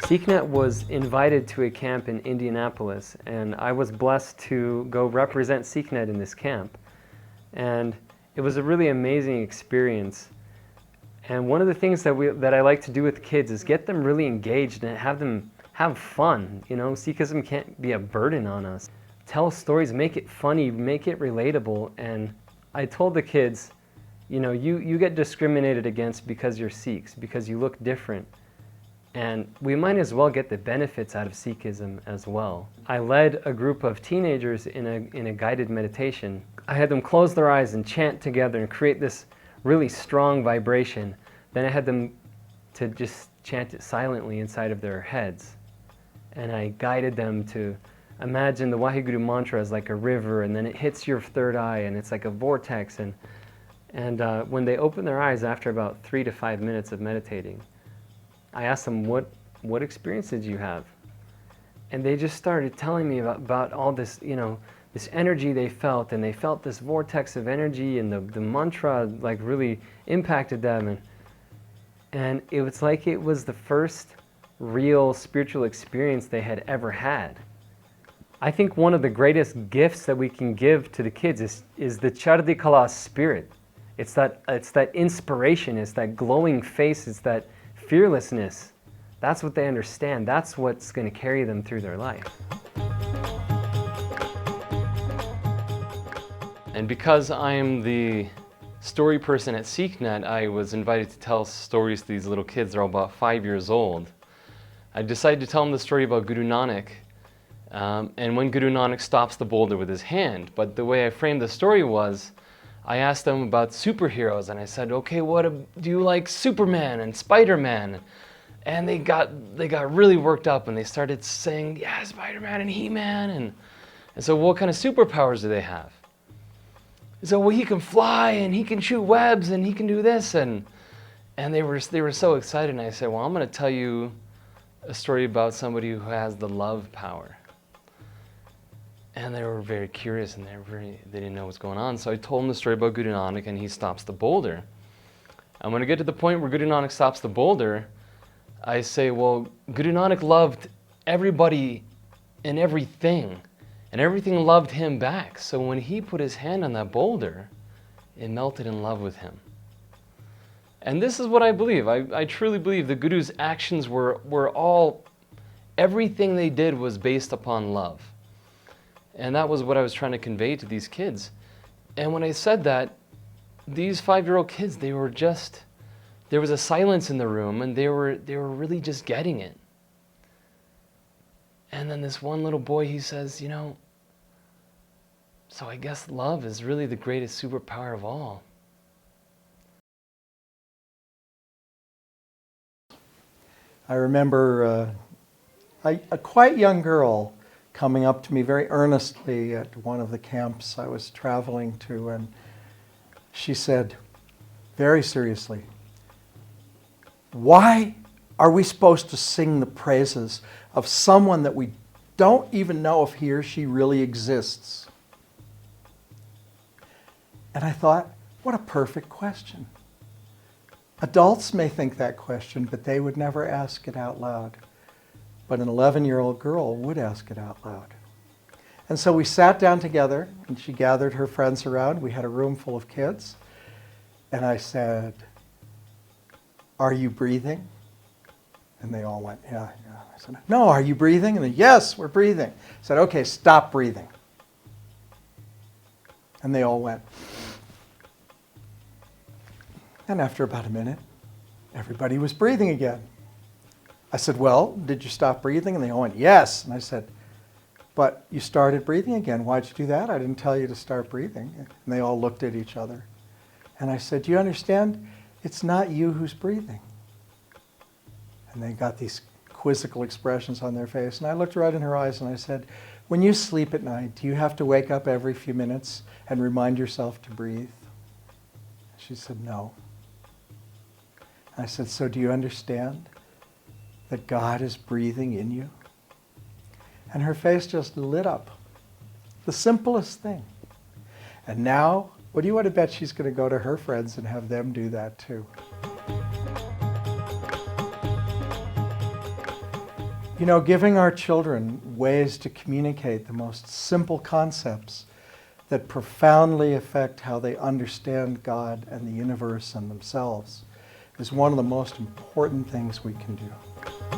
SikhNet was invited to a camp in Indianapolis, and I was blessed to go represent SikhNet in this camp. And it was a really amazing experience. And one of the things that I like to do with kids is get them really engaged and have them have fun. You know, Sikhism can't be a burden on us. Tell stories, make it funny, make it relatable. And I told the kids, you know, you get discriminated against because you're Sikhs, because you look different. And we might as well get the benefits out of Sikhism as well. I led a group of teenagers in a guided meditation. I had them close their eyes and chant together and create this really strong vibration. Then I had them to just chant it silently inside of their heads. And I guided them to imagine the Waheguru mantra as like a river, and then it hits your third eye and it's like a vortex. And when they opened their eyes after about 3 to 5 minutes of meditating, I asked them, what experience did you have? And they just started telling me about all this, you know, this energy they felt, and they felt this vortex of energy, and the mantra like really impacted them. And it was like it was the first real spiritual experience they had ever had. I think one of the greatest gifts that we can give to the kids is the Chardi Kala spirit. It's that inspiration, it's that glowing face, it's that fearlessness. That's what they understand. That's what's going to carry them through their life. And because I am the story person at SikhNet, I was invited to tell stories to these little kids. They're all about 5 years old. I decided to tell them the story about Guru Nanak, and when Guru Nanak stops the boulder with his hand. But the way I framed the story was, I asked them about superheroes, and I said, okay, do you like Superman and Spider-Man? And they got really worked up, and they started saying, yeah, Spider-Man and He-Man. And so what kind of superpowers do they have? So, well, he can fly, and he can shoot webs, and he can do this. And they were so excited, and I said, well, I'm going to tell you a story about somebody who has the love power. And they were very curious, and they didn't know what's going on. So I told them the story about Guru Nanak, and he stops the boulder. And when I get to the point where Guru Nanak stops the boulder, I say, well, Guru Nanak loved everybody and everything loved him back. So when he put his hand on that boulder, it melted in love with him. And this is what I believe. I truly believe the Guru's actions were all, everything they did was based upon love. And that was what I was trying to convey to these kids. And when I said that, these 5-year-old kids, there was a silence in the room, and they were really just getting it. And then this one little boy, he says, you know, so I guess love is really the greatest superpower of all. I remember a quite young girl coming up to me very earnestly at one of the camps I was traveling to, and she said, very seriously, why are we supposed to sing the praises of someone that we don't even know if he or she really exists? And I thought, what a perfect question. Adults may think that question, but they would never ask it out loud. But an 11-year-old girl would ask it out loud. And so we sat down together, and she gathered her friends around. We had a room full of kids. And I said, are you breathing? And they all went, yeah. I said, no, are you breathing? And they, yes, we're breathing. I said, okay, stop breathing. And they all went. And after about a minute, everybody was breathing again. I said, well, did you stop breathing? And they all went, yes. And I said, but you started breathing again. Why'd you do that? I didn't tell you to start breathing. And they all looked at each other. And I said, do you understand? It's not you who's breathing. And they got these quizzical expressions on their face. And I looked right in her eyes and I said, when you sleep at night, do you have to wake up every few minutes and remind yourself to breathe? She said, no. I said, so do you understand that God is breathing in you? And her face just lit up. The simplest thing. And now, what do you want to bet she's going to go to her friends and have them do that too? You know, giving our children ways to communicate the most simple concepts that profoundly affect how they understand God and the universe and themselves is one of the most important things we can do.